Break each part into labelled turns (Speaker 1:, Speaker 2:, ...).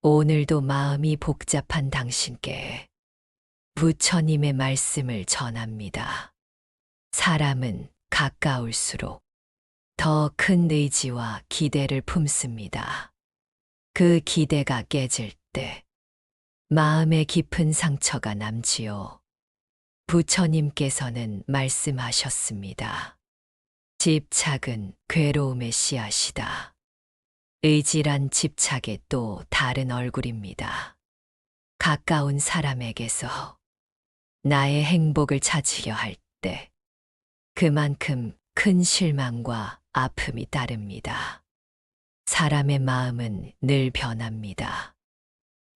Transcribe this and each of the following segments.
Speaker 1: 오늘도 마음이 복잡한 당신께 부처님의 말씀을 전합니다. 사람은 가까울수록 더 큰 의지와 기대를 품습니다. 그 기대가 깨질 때 마음에 깊은 상처가 남지요. 부처님께서는 말씀하셨습니다. 집착은 괴로움의 씨앗이다. 의지란 집착의 또 다른 얼굴입니다. 가까운 사람에게서 나의 행복을 찾으려 할 때 그만큼 큰 실망과 아픔이 따릅니다. 사람의 마음은 늘 변합니다.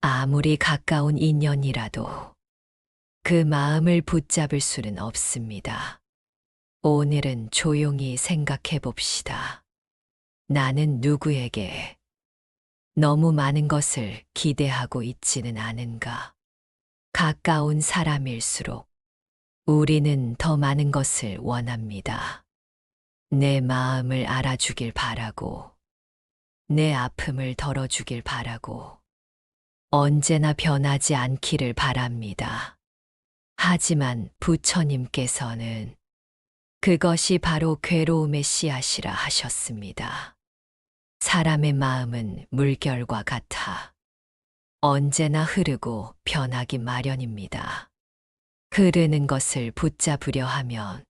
Speaker 1: 아무리 가까운 인연이라도 그 마음을 붙잡을 수는 없습니다. 오늘은 조용히 생각해 봅시다. 나는 누구에게 너무 많은 것을 기대하고 있지는 않은가? 가까운 사람일수록 우리는 더 많은 것을 원합니다. 내 마음을 알아주길 바라고, 내 아픔을 덜어주길 바라고, 언제나 변하지 않기를 바랍니다. 하지만 부처님께서는 그것이 바로 괴로움의 씨앗이라 하셨습니다. 사람의 마음은 물결과 같아 언제나 흐르고 변하기 마련입니다. 흐르는 것을 붙잡으려 하면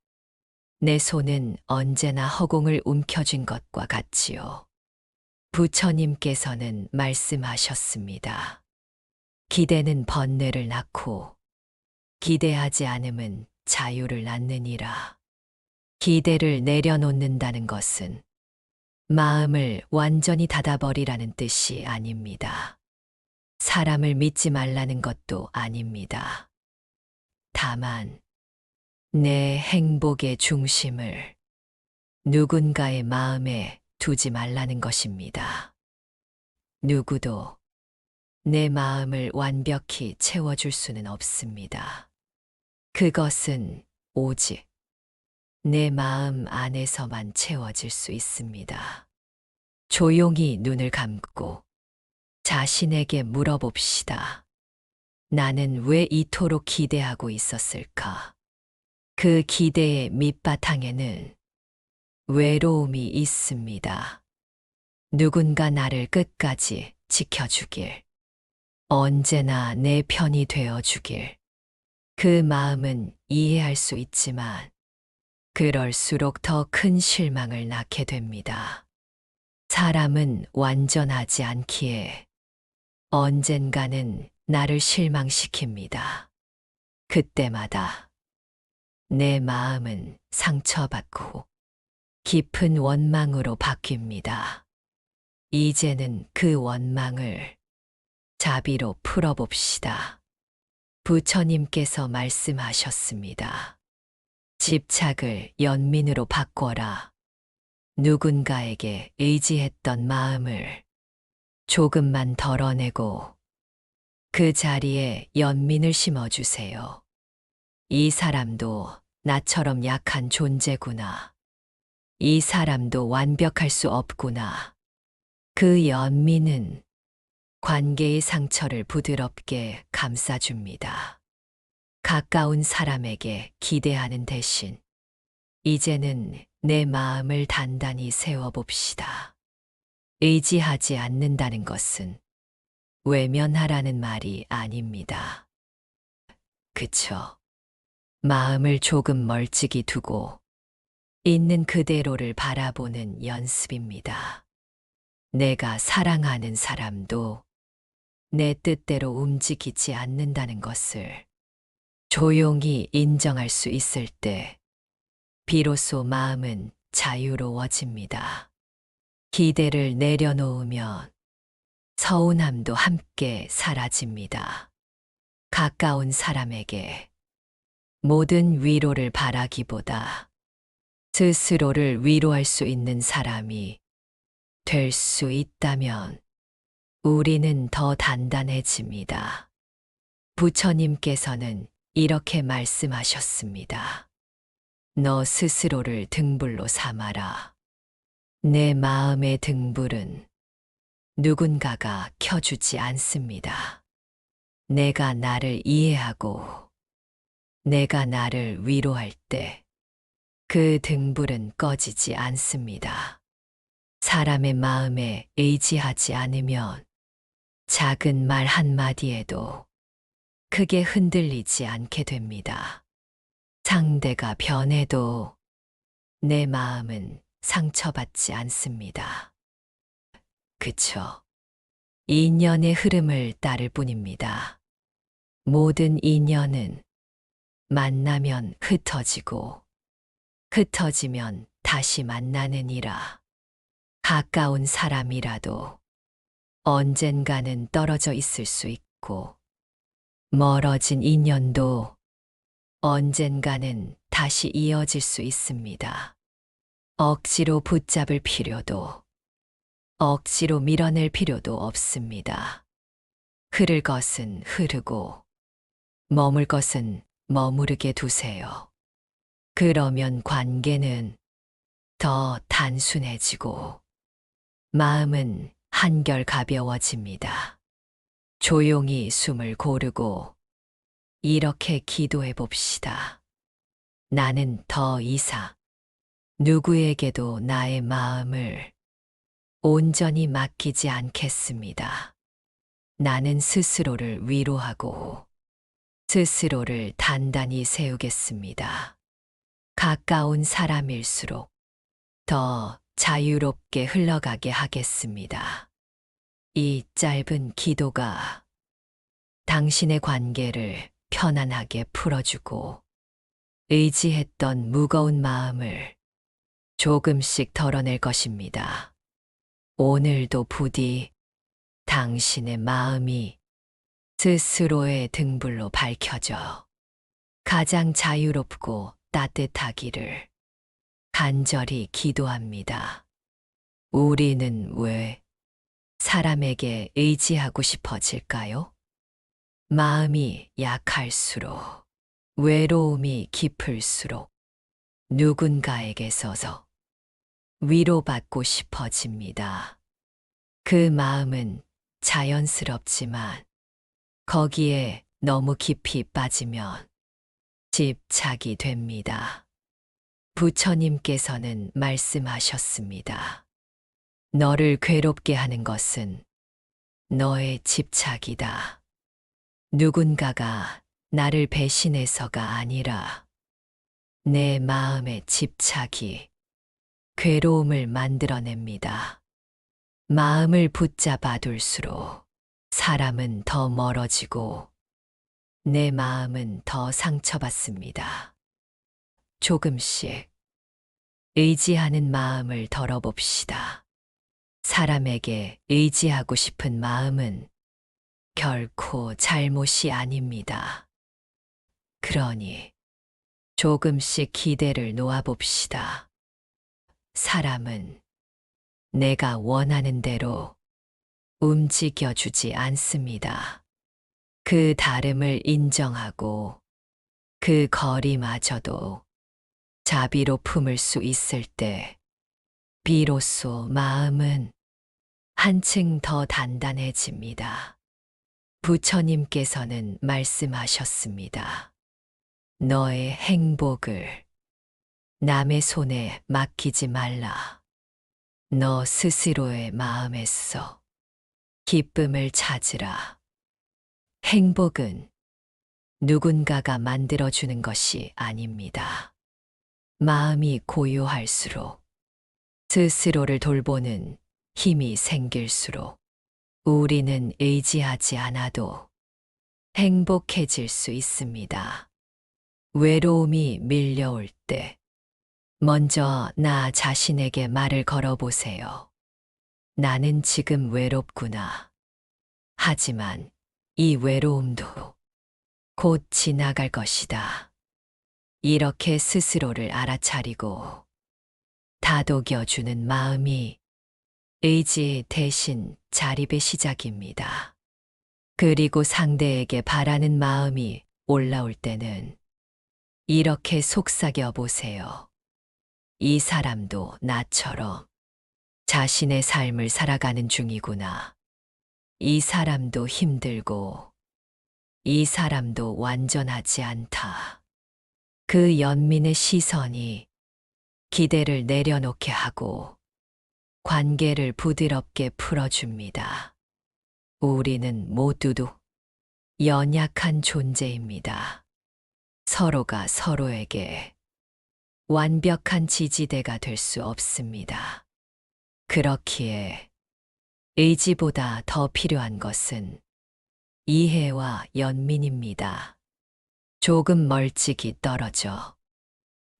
Speaker 1: 내 손은 언제나 허공을 움켜쥔 것과 같지요. 부처님께서는 말씀하셨습니다. 기대는 번뇌를 낳고 기대하지 않음은 자유를 낳느니라. 기대를 내려놓는다는 것은 마음을 완전히 닫아버리라는 뜻이 아닙니다. 사람을 믿지 말라는 것도 아닙니다. 다만 내 행복의 중심을 누군가의 마음에 두지 말라는 것입니다. 누구도 내 마음을 완벽히 채워줄 수는 없습니다. 그것은 오직 내 마음 안에서만 채워질 수 있습니다. 조용히 눈을 감고 자신에게 물어봅시다. 나는 왜 이토록 기대하고 있었을까? 그 기대의 밑바탕에는 외로움이 있습니다. 누군가 나를 끝까지 지켜주길, 언제나 내 편이 되어주길. 그 마음은 이해할 수 있지만 그럴수록 더 큰 실망을 낳게 됩니다. 사람은 완전하지 않기에 언젠가는 나를 실망시킵니다. 그때마다 내 마음은 상처받고 깊은 원망으로 바뀝니다. 이제는 그 원망을 자비로 풀어봅시다. 부처님께서 말씀하셨습니다. 집착을 연민으로 바꿔라. 누군가에게 의지했던 마음을 조금만 덜어내고 그 자리에 연민을 심어주세요. 이 사람도 나처럼 약한 존재구나. 이 사람도 완벽할 수 없구나. 그 연민은 관계의 상처를 부드럽게 감싸줍니다. 가까운 사람에게 기대하는 대신 이제는 내 마음을 단단히 세워봅시다. 의지하지 않는다는 것은 외면하라는 말이 아닙니다. 그쵸? 마음을 조금 멀찍이 두고 있는 그대로를 바라보는 연습입니다. 내가 사랑하는 사람도 내 뜻대로 움직이지 않는다는 것을 조용히 인정할 수 있을 때 비로소 마음은 자유로워집니다. 기대를 내려놓으면 서운함도 함께 사라집니다. 가까운 사람에게 모든 위로를 바라기보다 스스로를 위로할 수 있는 사람이 될 수 있다면 우리는 더 단단해집니다. 부처님께서는 이렇게 말씀하셨습니다. 너 스스로를 등불로 삼아라. 내 마음의 등불은 누군가가 켜주지 않습니다. 내가 나를 이해하고 내가 나를 위로할 때 그 등불은 꺼지지 않습니다. 사람의 마음에 의지하지 않으면 작은 말 한마디에도 크게 흔들리지 않게 됩니다. 상대가 변해도 내 마음은 상처받지 않습니다. 그쵸? 인연의 흐름을 따를 뿐입니다. 모든 인연은 만나면 흩어지고 흩어지면 다시 만나느니라. 가까운 사람이라도 언젠가는 떨어져 있을 수 있고 멀어진 인연도 언젠가는 다시 이어질 수 있습니다. 억지로 붙잡을 필요도 억지로 밀어낼 필요도 없습니다. 흐를 것은 흐르고 머물 것은 머무르게 두세요. 그러면 관계는 더 단순해지고 마음은 한결 가벼워집니다. 조용히 숨을 고르고 이렇게 기도해 봅시다. 나는 더 이상 누구에게도 나의 마음을 온전히 맡기지 않겠습니다. 나는 스스로를 위로하고 스스로를 단단히 세우겠습니다. 가까운 사람일수록 더 자유롭게 흘러가게 하겠습니다. 이 짧은 기도가 당신의 관계를 편안하게 풀어주고 의지했던 무거운 마음을 조금씩 덜어낼 것입니다. 오늘도 부디 당신의 마음이 스스로의 등불로 밝혀져 가장 자유롭고 따뜻하기를 간절히 기도합니다. 우리는 왜 사람에게 의지하고 싶어질까요? 마음이 약할수록, 외로움이 깊을수록 누군가에게 서서 위로받고 싶어집니다. 그 마음은 자연스럽지만 거기에 너무 깊이 빠지면 집착이 됩니다. 부처님께서는 말씀하셨습니다. 너를 괴롭게 하는 것은 너의 집착이다. 누군가가 나를 배신해서가 아니라 내 마음의 집착이 괴로움을 만들어냅니다. 마음을 붙잡아 둘수록 사람은 더 멀어지고 내 마음은 더 상처받습니다. 조금씩 의지하는 마음을 덜어봅시다. 사람에게 의지하고 싶은 마음은 결코 잘못이 아닙니다. 그러니 조금씩 기대를 놓아봅시다. 사람은 내가 원하는 대로 움직여주지 않습니다. 그 다름을 인정하고 그 거리마저도 자비로 품을 수 있을 때 비로소 마음은 한층 더 단단해집니다. 부처님께서는 말씀하셨습니다. 너의 행복을 남의 손에 맡기지 말라. 너 스스로의 마음에서 기쁨을 찾으라. 행복은 누군가가 만들어주는 것이 아닙니다. 마음이 고요할수록 스스로를 돌보는 힘이 생길수록 우리는 의지하지 않아도 행복해질 수 있습니다. 외로움이 밀려올 때 먼저 나 자신에게 말을 걸어보세요. 나는 지금 외롭구나. 하지만 이 외로움도 곧 지나갈 것이다. 이렇게 스스로를 알아차리고 다독여주는 마음이 의지 대신 자립의 시작입니다. 그리고 상대에게 바라는 마음이 올라올 때는 이렇게 속삭여 보세요. 이 사람도 나처럼 자신의 삶을 살아가는 중이구나. 이 사람도 힘들고 이 사람도 완전하지 않다. 그 연민의 시선이 기대를 내려놓게 하고 관계를 부드럽게 풀어줍니다. 우리는 모두도 연약한 존재입니다. 서로가 서로에게 완벽한 지지대가 될 수 없습니다. 그렇기에 의지보다 더 필요한 것은 이해와 연민입니다. 조금 멀찍이 떨어져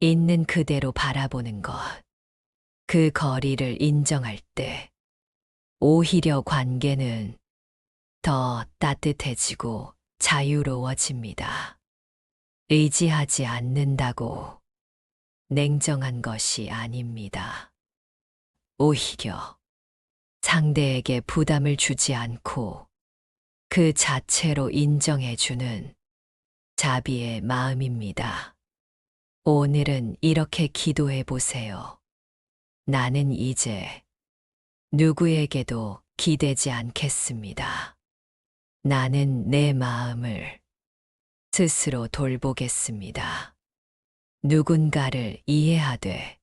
Speaker 1: 있는 그대로 바라보는 것. 그 거리를 인정할 때 오히려 관계는 더 따뜻해지고 자유로워집니다. 의지하지 않는다고 냉정한 것이 아닙니다. 오히려 상대에게 부담을 주지 않고 그 자체로 인정해주는 자비의 마음입니다. 오늘은 이렇게 기도해 보세요. 나는 이제 누구에게도 기대지 않겠습니다. 나는 내 마음을 스스로 돌보겠습니다. 누군가를 이해하되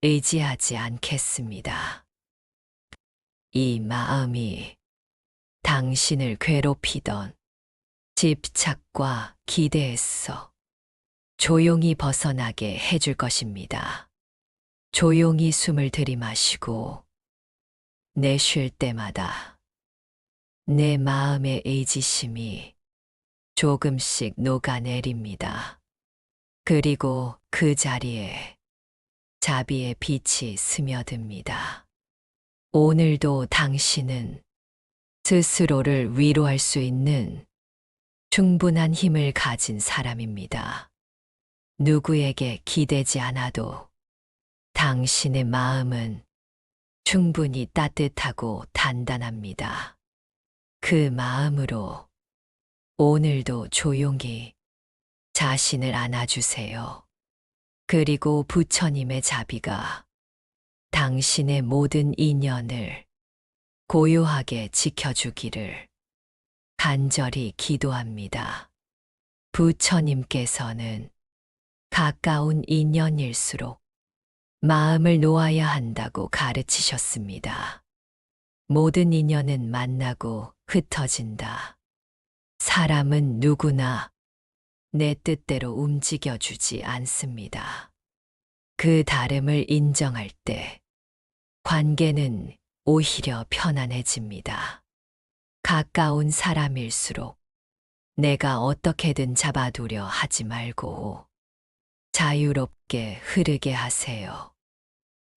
Speaker 1: 의지하지 않겠습니다. 이 마음이 당신을 괴롭히던 집착과 기대에서 조용히 벗어나게 해줄 것입니다. 조용히 숨을 들이마시고 내쉴 때마다 내 마음의 의지심이 조금씩 녹아내립니다. 그리고 그 자리에 자비의 빛이 스며듭니다. 오늘도 당신은 스스로를 위로할 수 있는 충분한 힘을 가진 사람입니다. 누구에게 기대지 않아도 당신의 마음은 충분히 따뜻하고 단단합니다. 그 마음으로 오늘도 조용히 자신을 안아주세요. 그리고 부처님의 자비가 당신의 모든 인연을 고요하게 지켜주기를 간절히 기도합니다. 부처님께서는 가까운 인연일수록 마음을 놓아야 한다고 가르치셨습니다. 모든 인연은 만나고 흩어진다. 사람은 누구나 내 뜻대로 움직여주지 않습니다. 그 다름을 인정할 때 관계는 오히려 편안해집니다. 가까운 사람일수록 내가 어떻게든 잡아두려 하지 말고 자유롭게 흐르게 하세요.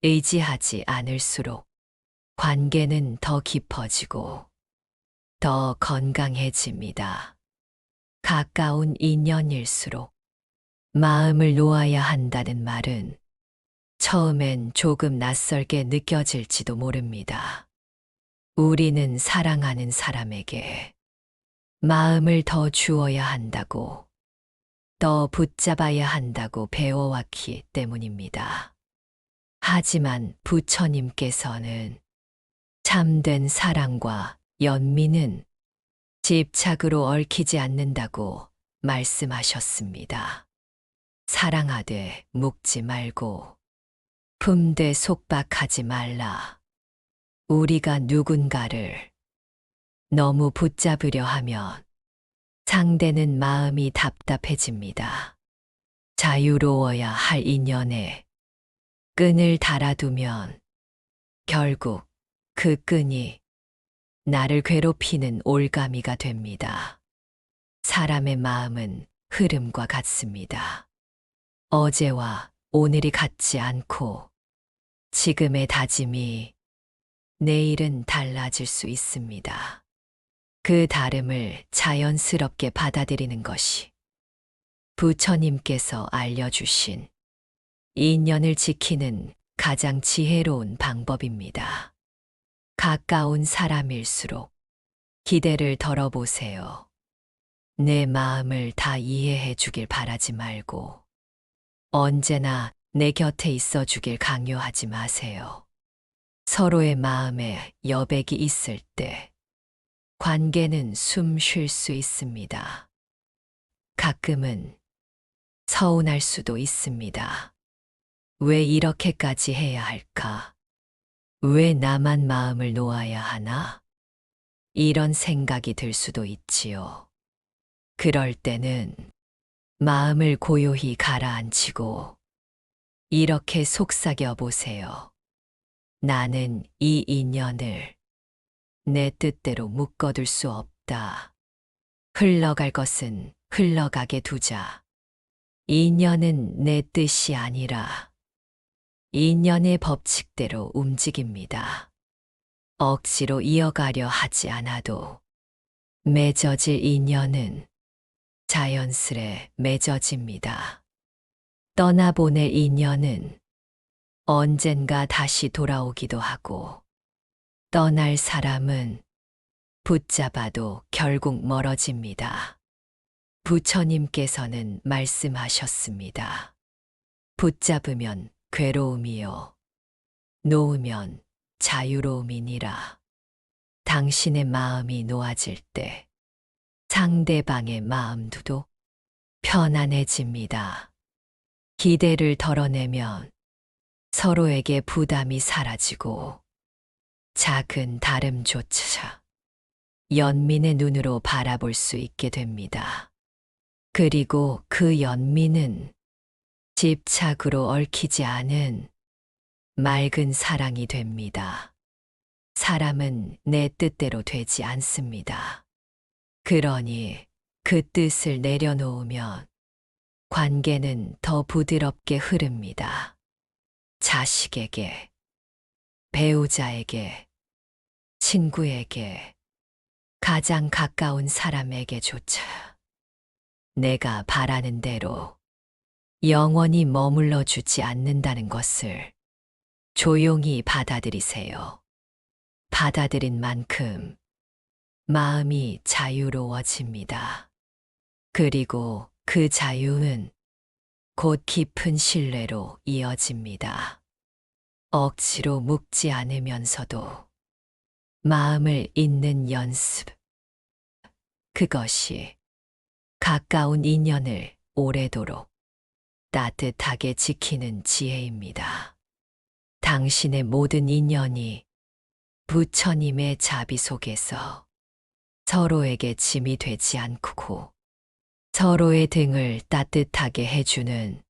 Speaker 1: 의지하지 않을수록 관계는 더 깊어지고 더 건강해집니다. 가까운 인연일수록 마음을 놓아야 한다는 말은 처음엔 조금 낯설게 느껴질지도 모릅니다. 우리는 사랑하는 사람에게 마음을 더 주어야 한다고, 더 붙잡아야 한다고 배워왔기 때문입니다. 하지만 부처님께서는 참된 사랑과 연민은 집착으로 얽히지 않는다고 말씀하셨습니다. 사랑하되 묵지 말고 품되 속박하지 말라. 우리가 누군가를 너무 붙잡으려 하면 상대는 마음이 답답해집니다. 자유로워야 할 인연에 끈을 달아두면 결국 그 끈이 나를 괴롭히는 올가미가 됩니다. 사람의 마음은 흐름과 같습니다. 어제와 오늘이 같지 않고 지금의 다짐이 내일은 달라질 수 있습니다. 그 다름을 자연스럽게 받아들이는 것이 부처님께서 알려주신 인연을 지키는 가장 지혜로운 방법입니다. 가까운 사람일수록 기대를 덜어보세요. 내 마음을 다 이해해 주길 바라지 말고 언제나 내 곁에 있어 주길 강요하지 마세요. 서로의 마음에 여백이 있을 때 관계는 숨 쉴 수 있습니다. 가끔은 서운할 수도 있습니다. 왜 이렇게까지 해야 할까? 왜 나만 마음을 놓아야 하나? 이런 생각이 들 수도 있지요. 그럴 때는 마음을 고요히 가라앉히고 이렇게 속삭여 보세요. 나는 이 인연을 내 뜻대로 묶어둘 수 없다. 흘러갈 것은 흘러가게 두자. 인연은 내 뜻이 아니라 인연의 법칙대로 움직입니다. 억지로 이어가려 하지 않아도 맺어질 인연은 자연스레 맺어집니다. 떠나보낼 인연은 언젠가 다시 돌아오기도 하고 떠날 사람은 붙잡아도 결국 멀어집니다. 부처님께서는 말씀하셨습니다. 붙잡으면 괴로움이요. 놓으면 자유로움이니라. 당신의 마음이 놓아질 때 상대방의 마음도 편안해집니다. 기대를 덜어내면 서로에게 부담이 사라지고 작은 다름조차 연민의 눈으로 바라볼 수 있게 됩니다. 그리고 그 연민은 집착으로 얽히지 않은 맑은 사랑이 됩니다. 사람은 내 뜻대로 되지 않습니다. 그러니 그 뜻을 내려놓으면 관계는 더 부드럽게 흐릅니다. 자식에게, 배우자에게, 친구에게, 가장 가까운 사람에게조차 내가 바라는 대로 영원히 머물러 주지 않는다는 것을 조용히 받아들이세요. 받아들인 만큼 마음이 자유로워집니다. 그리고 그 자유는 곧 깊은 신뢰로 이어집니다. 억지로 묶지 않으면서도 마음을 잇는 연습. 그것이 가까운 인연을 오래도록 따뜻하게 지키는 지혜입니다. 당신의 모든 인연이 부처님의 자비 속에서 서로에게 짐이 되지 않고 서로의 등을 따뜻하게 해주는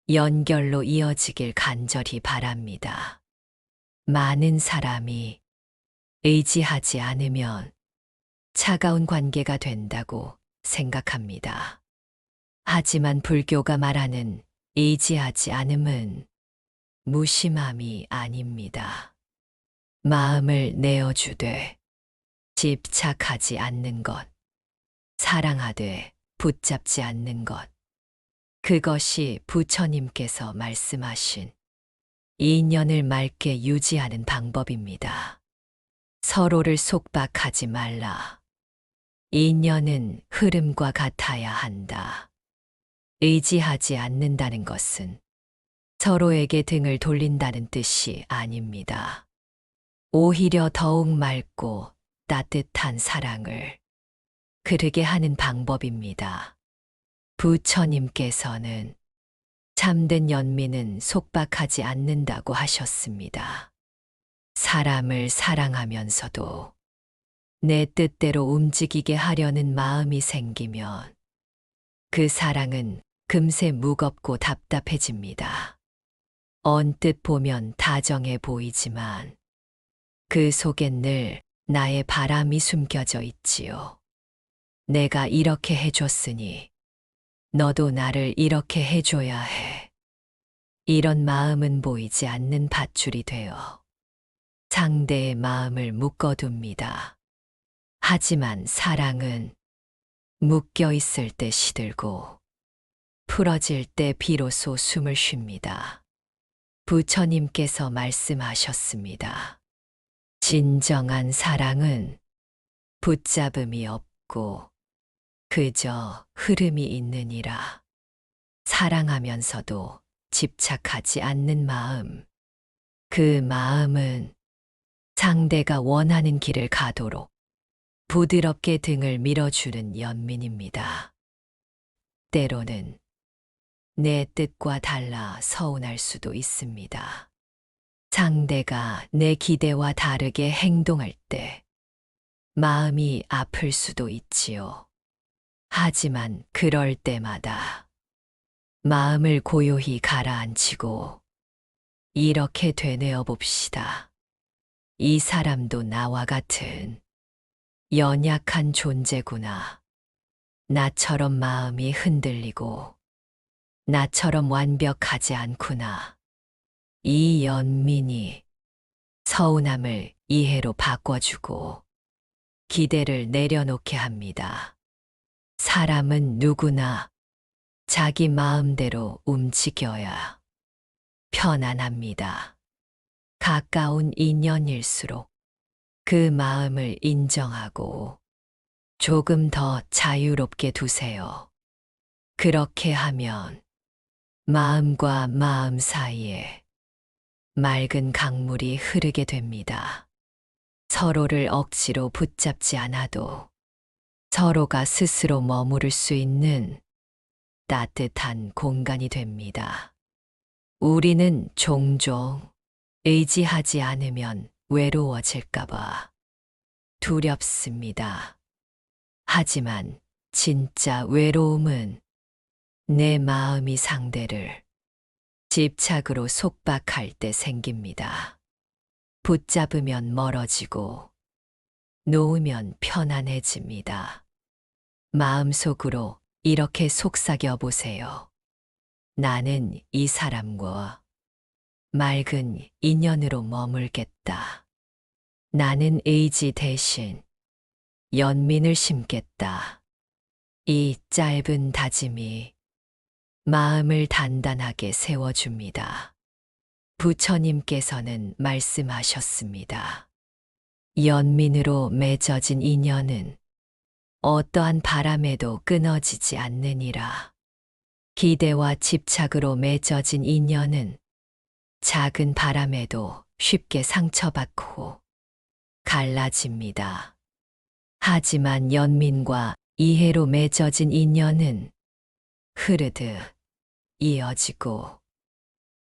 Speaker 1: 연결로 이어지길 간절히 바랍니다. 많은 사람이 의지하지 않으면 차가운 관계가 된다고 생각합니다. 하지만 불교가 말하는 의지하지 않음은 무심함이 아닙니다. 마음을 내어주되 집착하지 않는 것, 사랑하되 붙잡지 않는 것. 그것이 부처님께서 말씀하신 인연을 맑게 유지하는 방법입니다. 서로를 속박하지 말라. 인연은 흐름과 같아야 한다. 의지하지 않는다는 것은 서로에게 등을 돌린다는 뜻이 아닙니다. 오히려 더욱 맑고 따뜻한 사랑을 그르게 하는 방법입니다. 부처님께서는 참된 연민은 속박하지 않는다고 하셨습니다. 사람을 사랑하면서도 내 뜻대로 움직이게 하려는 마음이 생기면 그 사랑은 금세 무겁고 답답해집니다. 언뜻 보면 다정해 보이지만 그 속엔 늘 나의 바람이 숨겨져 있지요. 내가 이렇게 해줬으니 너도 나를 이렇게 해줘야 해. 이런 마음은 보이지 않는 밧줄이 되어 상대의 마음을 묶어둡니다. 하지만 사랑은 묶여 있을 때 시들고 풀어질 때 비로소 숨을 쉽니다. 부처님께서 말씀하셨습니다. 진정한 사랑은 붙잡음이 없고 그저 흐름이 있느니라. 사랑하면서도 집착하지 않는 마음. 그 마음은 상대가 원하는 길을 가도록 부드럽게 등을 밀어주는 연민입니다. 때로는 내 뜻과 달라 서운할 수도 있습니다. 상대가 내 기대와 다르게 행동할 때 마음이 아플 수도 있지요. 하지만 그럴 때마다 마음을 고요히 가라앉히고 이렇게 되뇌어 봅시다. 이 사람도 나와 같은 연약한 존재구나. 나처럼 마음이 흔들리고 나처럼 완벽하지 않구나. 이 연민이 서운함을 이해로 바꿔주고 기대를 내려놓게 합니다. 사람은 누구나 자기 마음대로 움직여야 편안합니다. 가까운 인연일수록 그 마음을 인정하고 조금 더 자유롭게 두세요. 그렇게 하면 마음과 마음 사이에 맑은 강물이 흐르게 됩니다. 서로를 억지로 붙잡지 않아도 서로가 스스로 머무를 수 있는 따뜻한 공간이 됩니다. 우리는 종종 의지하지 않으면 외로워질까봐 두렵습니다. 하지만 진짜 외로움은 내 마음이 상대를 집착으로 속박할 때 생깁니다. 붙잡으면 멀어지고 놓으면 편안해집니다. 마음속으로 이렇게 속삭여 보세요. 나는 이 사람과 맑은 인연으로 머물겠다. 나는 의지 대신 연민을 심겠다. 이 짧은 다짐이 마음을 단단하게 세워줍니다. 부처님께서는 말씀하셨습니다. 연민으로 맺어진 인연은 어떠한 바람에도 끊어지지 않느니라. 기대와 집착으로 맺어진 인연은 작은 바람에도 쉽게 상처받고 갈라집니다. 하지만 연민과 이해로 맺어진 인연은 흐르듯 이어지고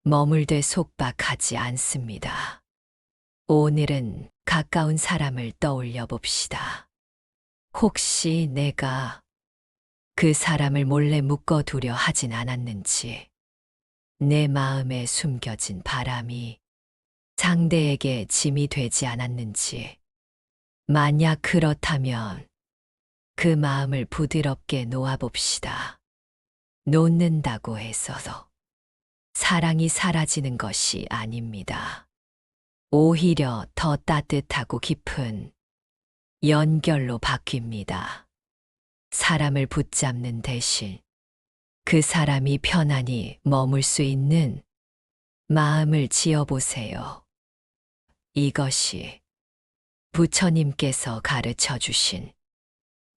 Speaker 1: 머물되 속박하지 않습니다. 오늘은 가까운 사람을 떠올려 봅시다. 혹시 내가 그 사람을 몰래 묶어두려 하진 않았는지, 내 마음에 숨겨진 바람이 상대에게 짐이 되지 않았는지, 만약 그렇다면 그 마음을 부드럽게 놓아봅시다. 놓는다고 해서 사랑이 사라지는 것이 아닙니다. 오히려 더 따뜻하고 깊은 연결로 바뀝니다. 사람을 붙잡는 대신 그 사람이 편안히 머물 수 있는 마음을 지어보세요. 이것이 부처님께서 가르쳐 주신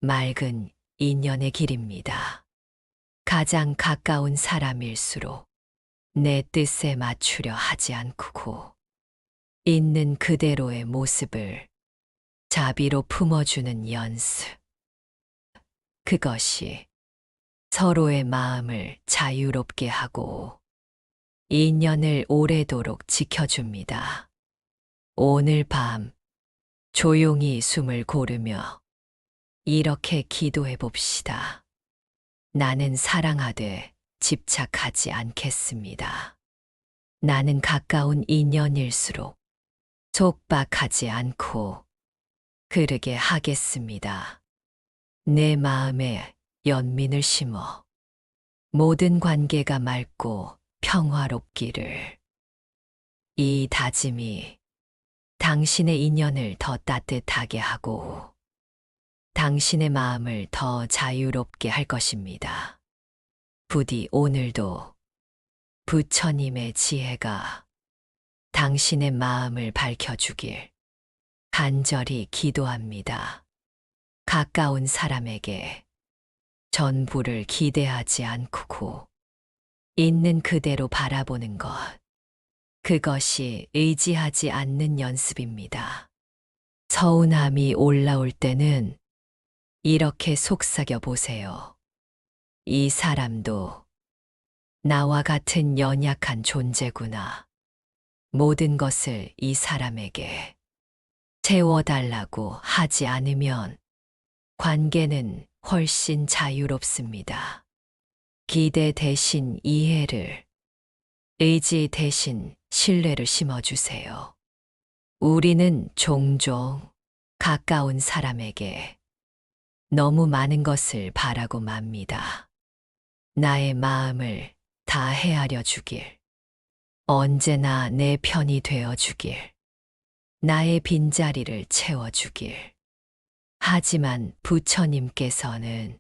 Speaker 1: 맑은 인연의 길입니다. 가장 가까운 사람일수록 내 뜻에 맞추려 하지 않고 있는 그대로의 모습을 자비로 품어주는 연습. 그것이 서로의 마음을 자유롭게 하고 인연을 오래도록 지켜줍니다. 오늘 밤 조용히 숨을 고르며 이렇게 기도해 봅시다. 나는 사랑하되 집착하지 않겠습니다. 나는 가까운 인연일수록 속박하지 않고 그르게 하겠습니다. 내 마음에 연민을 심어 모든 관계가 맑고 평화롭기를. 이 다짐이 당신의 인연을 더 따뜻하게 하고 당신의 마음을 더 자유롭게 할 것입니다. 부디 오늘도 부처님의 지혜가 당신의 마음을 밝혀주길 간절히 기도합니다. 가까운 사람에게 전부를 기대하지 않고 있는 그대로 바라보는 것, 그것이 의지하지 않는 연습입니다. 서운함이 올라올 때는 이렇게 속삭여 보세요. 이 사람도 나와 같은 연약한 존재구나. 모든 것을 이 사람에게 채워달라고 하지 않으면 관계는 훨씬 자유롭습니다. 기대 대신 이해를, 의지 대신 신뢰를 심어주세요. 우리는 종종 가까운 사람에게 너무 많은 것을 바라고 맙니다. 나의 마음을 다 헤아려 주길, 언제나 내 편이 되어 주길, 나의 빈자리를 채워 주길. 하지만 부처님께서는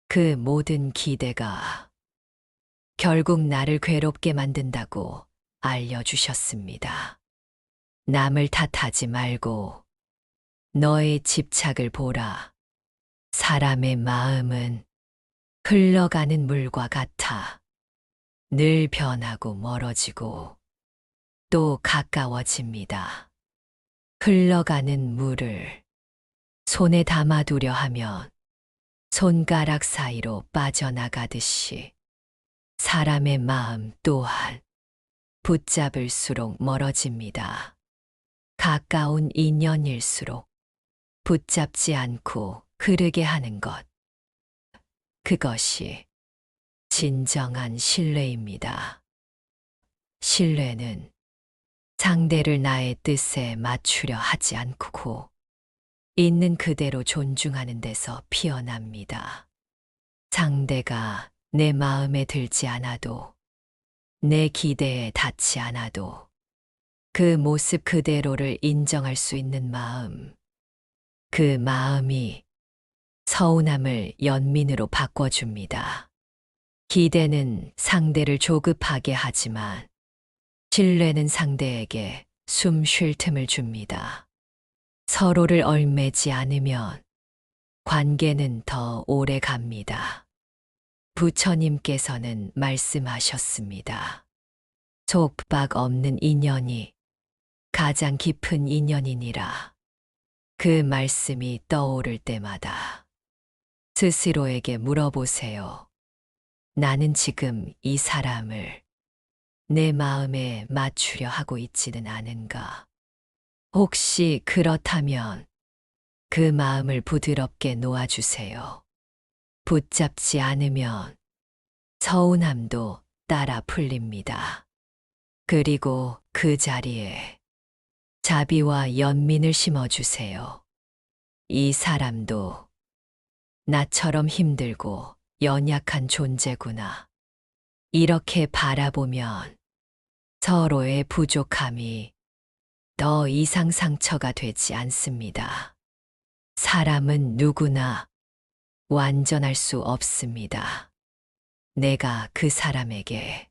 Speaker 1: 그 모든 기대가 결국 나를 괴롭게 만든다고 알려주셨습니다. 남을 탓하지 말고 너의 집착을 보라. 사람의 마음은 흘러가는 물과 같아 늘 변하고 멀어지고 또 가까워집니다. 흘러가는 물을 손에 담아두려 하면 손가락 사이로 빠져나가듯이 사람의 마음 또한 붙잡을수록 멀어집니다. 가까운 인연일수록 붙잡지 않고 흐르게 하는 것. 그것이 진정한 신뢰입니다. 신뢰는 상대를 나의 뜻에 맞추려 하지 않고 있는 그대로 존중하는 데서 피어납니다. 상대가 내 마음에 들지 않아도, 내 기대에 닿지 않아도 그 모습 그대로를 인정할 수 있는 마음, 그 마음이 서운함을 연민으로 바꿔줍니다. 기대는 상대를 조급하게 하지만 신뢰는 상대에게 숨 쉴 틈을 줍니다. 서로를 얽매지 않으면 관계는 더 오래 갑니다. 부처님께서는 말씀하셨습니다. 속박 없는 인연이 가장 깊은 인연이니라. 그 말씀이 떠오를 때마다 스스로에게 물어보세요. 나는 지금 이 사람을 내 마음에 맞추려 하고 있지는 않은가? 혹시 그렇다면 그 마음을 부드럽게 놓아주세요. 붙잡지 않으면 서운함도 따라 풀립니다. 그리고 그 자리에 자비와 연민을 심어주세요. 이 사람도 나처럼 힘들고 연약한 존재구나. 이렇게 바라보면 서로의 부족함이 더 이상 상처가 되지 않습니다. 사람은 누구나 완전할 수 없습니다. 내가 그 사람에게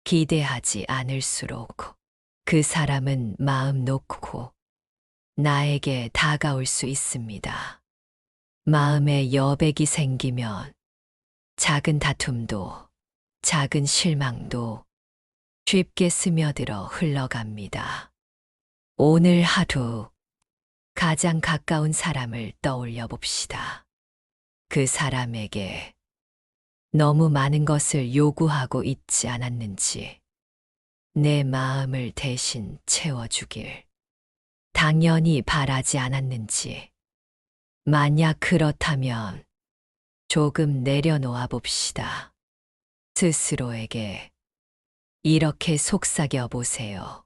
Speaker 1: 기대하지 않을수록 그 사람은 마음 놓고 나에게 다가올 수 있습니다. 마음에 여백이 생기면 작은 다툼도, 작은 실망도 쉽게 스며들어 흘러갑니다. 오늘 하루 가장 가까운 사람을 떠올려 봅시다. 그 사람에게 너무 많은 것을 요구하고 있지 않았는지, 내 마음을 대신 채워주길 당연히 바라지 않았는지, 만약 그렇다면 조금 내려놓아 봅시다. 스스로에게 이렇게 속삭여 보세요.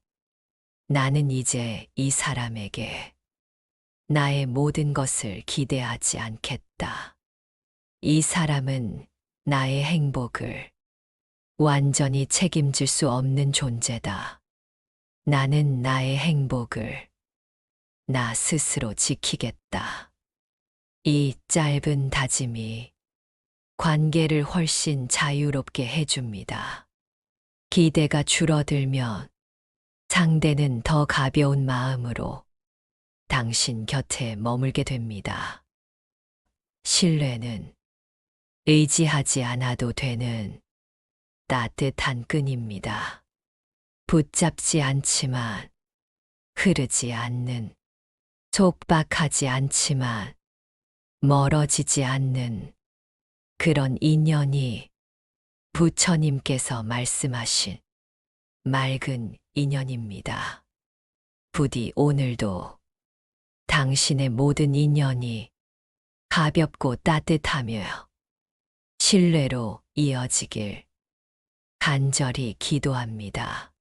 Speaker 1: 나는 이제 이 사람에게 나의 모든 것을 기대하지 않겠다. 이 사람은 나의 행복을 완전히 책임질 수 없는 존재다. 나는 나의 행복을 나 스스로 지키겠다. 이 짧은 다짐이 관계를 훨씬 자유롭게 해줍니다. 기대가 줄어들면 상대는 더 가벼운 마음으로 당신 곁에 머물게 됩니다. 신뢰는 의지하지 않아도 되는 따뜻한 끈입니다. 붙잡지 않지만 흐르지 않는, 촉박하지 않지만 멀어지지 않는 그런 인연이 부처님께서 말씀하신 맑은 인연입니다. 부디 오늘도 당신의 모든 인연이 가볍고 따뜻하며 신뢰로 이어지길 간절히 기도합니다.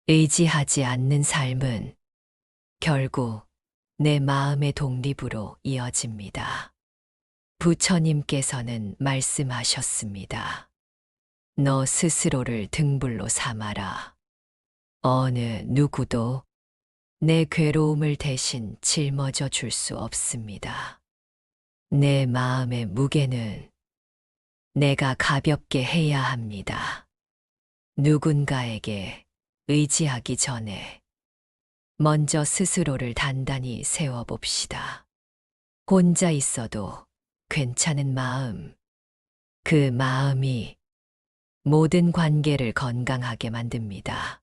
Speaker 1: 의지하지 않는 삶은 결국 내 마음의 독립으로 이어집니다. 부처님께서는 말씀하셨습니다. 너 스스로를 등불로 삼아라. 어느 누구도 내 괴로움을 대신 짊어져 줄 수 없습니다. 내 마음의 무게는 내가 가볍게 해야 합니다. 누군가에게 의지하기 전에 먼저 스스로를 단단히 세워봅시다. 혼자 있어도 괜찮은 마음, 그 마음이 모든 관계를 건강하게 만듭니다.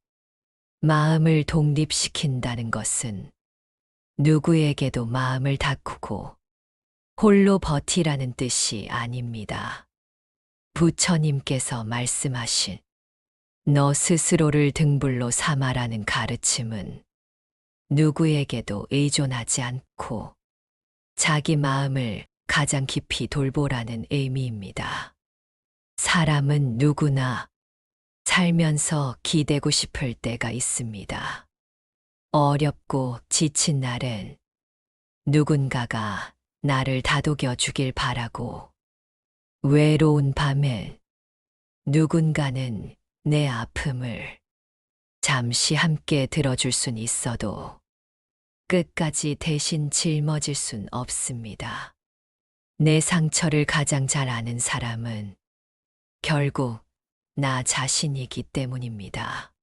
Speaker 1: 마음을 독립시킨다는 것은 누구에게도 마음을 닫고 홀로 버티라는 뜻이 아닙니다. 부처님께서 말씀하신 너 스스로를 등불로 삼아라는 가르침은 누구에게도 의존하지 않고 자기 마음을 가장 깊이 돌보라는 의미입니다. 사람은 누구나 살면서 기대고 싶을 때가 있습니다. 어렵고 지친 날엔 누군가가 나를 다독여 주길 바라고, 외로운 밤엔 누군가는 내 아픔을 잠시 함께 들어줄 순 있어도 끝까지 대신 짊어질 순 없습니다. 내 상처를 가장 잘 아는 사람은 결국 나 자신이기 때문입니다.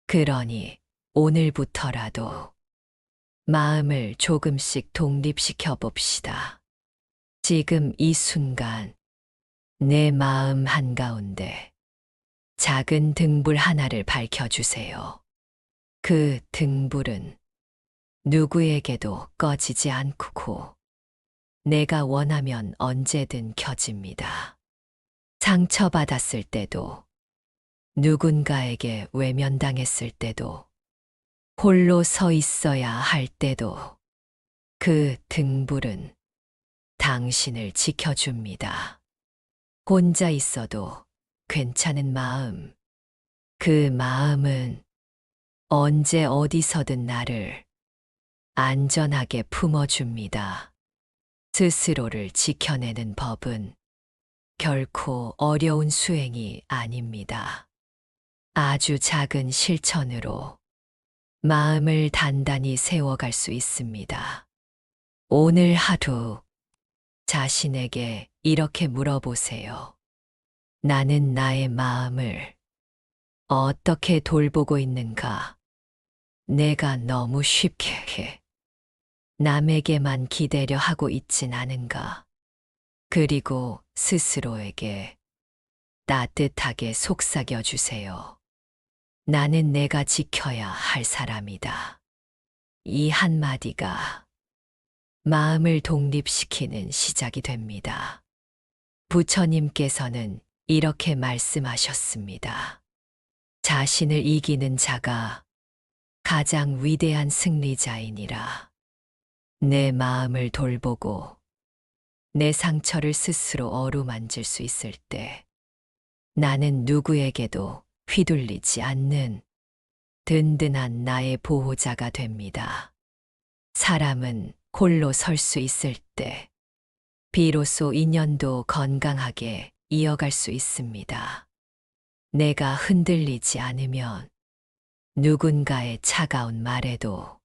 Speaker 1: 그러니 오늘부터라도 마음을 조금씩 독립시켜 봅시다. 지금 이 순간 내 마음 한가운데 작은 등불 하나를 밝혀주세요. 그 등불은 누구에게도 꺼지지 않고 내가 원하면 언제든 켜집니다. 상처받았을 때도, 누군가에게 외면당했을 때도, 홀로 서 있어야 할 때도 그 등불은 당신을 지켜줍니다. 혼자 있어도 괜찮은 마음, 그 마음은 언제 어디서든 나를 안전하게 품어줍니다. 스스로를 지켜내는 법은 결코 어려운 수행이 아닙니다. 아주 작은 실천으로 마음을 단단히 세워갈 수 있습니다. 오늘 하루 자신에게 이렇게 물어보세요. 나는 나의 마음을 어떻게 돌보고 있는가? 내가 너무 쉽게 남에게만 기대려 하고 있진 않은가? 그리고 스스로에게 따뜻하게 속삭여 주세요. 나는 내가 지켜야 할 사람이다. 이 한마디가 마음을 독립시키는 시작이 됩니다. 부처님께서는 이렇게 말씀하셨습니다. 자신을 이기는 자가 가장 위대한 승리자이니라. 내 마음을 돌보고 내 상처를 스스로 어루만질 수 있을 때 나는 누구에게도 휘둘리지 않는 든든한 나의 보호자가 됩니다. 사람은 홀로 설 수 있을 때 비로소 인연도 건강하게 이어갈 수 있습니다. 내가 흔들리지 않으면 누군가의 차가운 말에도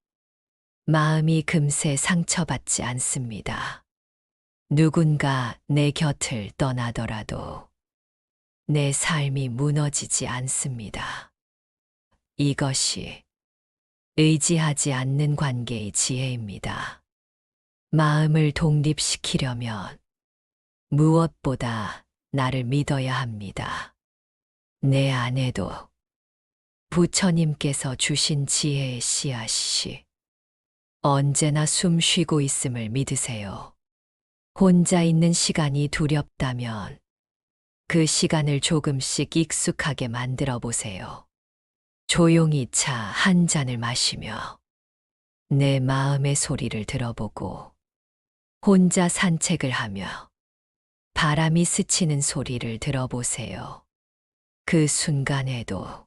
Speaker 1: 마음이 금세 상처받지 않습니다. 누군가 내 곁을 떠나더라도 내 삶이 무너지지 않습니다. 이것이 의지하지 않는 관계의 지혜입니다. 마음을 독립시키려면 무엇보다 나를 믿어야 합니다. 내 안에도 부처님께서 주신 지혜의 씨앗이 언제나 숨 쉬고 있음을 믿으세요. 혼자 있는 시간이 두렵다면 그 시간을 조금씩 익숙하게 만들어 보세요. 조용히 차 한 잔을 마시며 내 마음의 소리를 들어보고 혼자 산책을 하며 바람이 스치는 소리를 들어보세요. 그 순간에도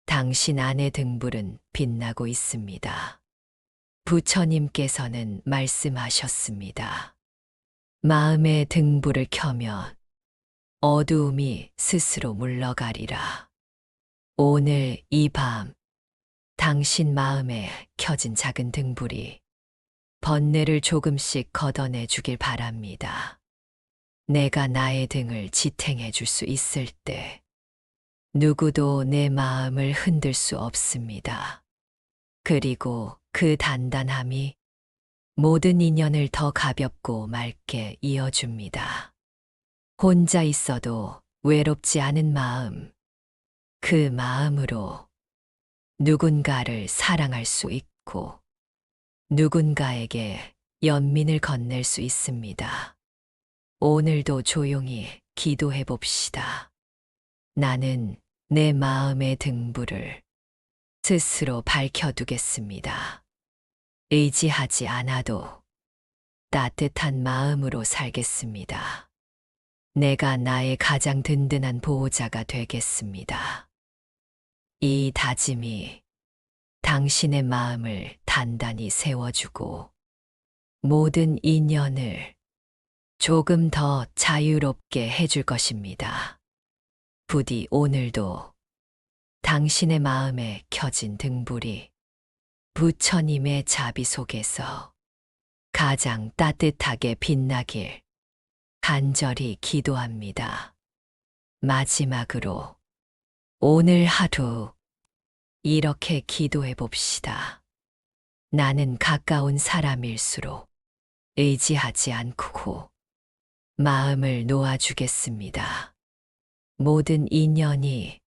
Speaker 1: 당신 안의 등불은 빛나고 있습니다. 부처님께서는 말씀하셨습니다. 마음의 등불을 켜면 어두움이 스스로 물러가리라. 오늘 이 밤 당신 마음에 켜진 작은 등불이 번뇌를 조금씩 걷어내 주길 바랍니다. 내가 나의 등을 지탱해 줄 수 있을 때 누구도 내 마음을 흔들 수 없습니다. 그리고 그 단단함이 모든 인연을 더 가볍고 맑게 이어줍니다. 혼자 있어도 외롭지 않은 마음, 그 마음으로 누군가를 사랑할 수 있고 누군가에게 연민을 건넬 수 있습니다. 오늘도 조용히 기도해 봅시다. 나는 내 마음의 등불을 스스로 밝혀두겠습니다. 의지하지 않아도 따뜻한 마음으로 살겠습니다. 내가 나의 가장 든든한 보호자가 되겠습니다. 이 다짐이 당신의 마음을 단단히 세워주고 모든 인연을 조금 더 자유롭게 해줄 것입니다. 부디 오늘도 당신의 마음에 켜진 등불이 부처님의 자비 속에서 가장 따뜻하게 빛나길 간절히 기도합니다. 마지막으로 오늘 하루 이렇게 기도해 봅시다. 나는 가까운 사람일수록 의지하지 않고 마음을 놓아주겠습니다. 모든 인연이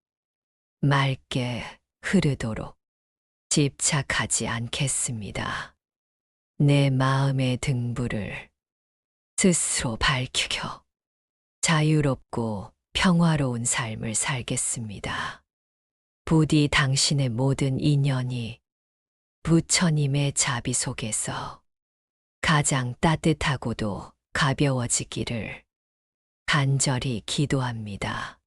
Speaker 1: 맑게 흐르도록 집착하지 않겠습니다. 내 마음의 등불을 스스로 밝히켜 자유롭고 평화로운 삶을 살겠습니다. 부디 당신의 모든 인연이 부처님의 자비 속에서 가장 따뜻하고도 가벼워지기를 간절히 기도합니다.